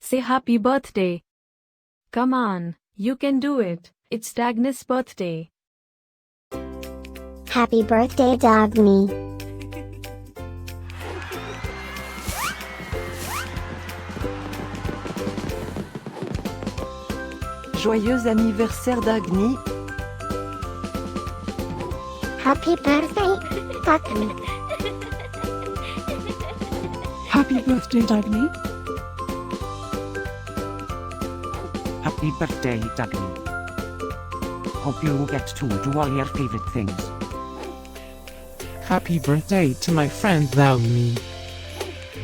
Say happy birthday. Come on, you can do it. It's Dagny's birthday. Happy birthday, Dagny. Joyeux anniversaire Dagny. Happy birthday, Dagny. Happy birthday, Dagny. Happy birthday, Dagny. Hope you get to do all your favorite things. Happy birthday to my friend Dagny.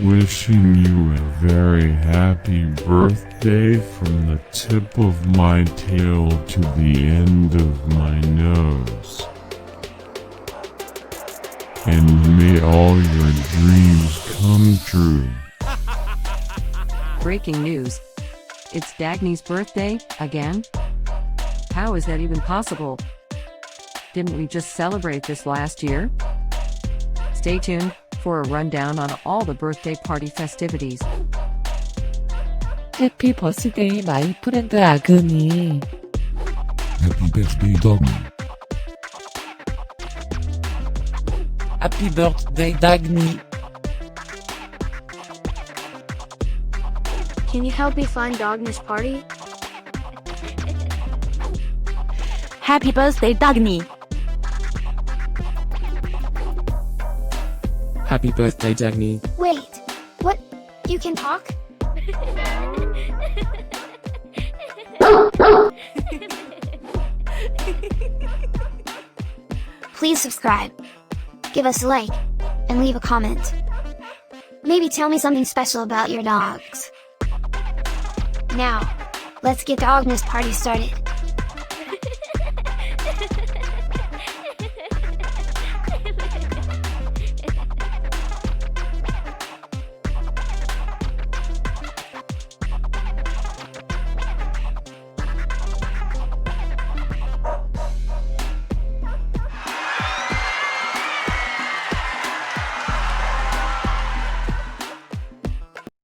Wishing you a very happy birthday from the tip of my tail to the end of my nose. And may all your dreams come true. Breaking news. It's Dagny's birthday, again? How is that even possible? Didn't we just celebrate this last year? Stay tuned for a rundown on all the birthday party festivities. Happy birthday, my friend Dagny. Happy birthday, Dagny. Happy birthday, Dagny. Can you help me find Dagny's party? Happy birthday, Dagny. Happy birthday, Dagny. Wait, what? You can talk? Please subscribe, give us a like, and leave a comment. Maybe tell me something special about your dogs. Now, let's get Dagny's party started.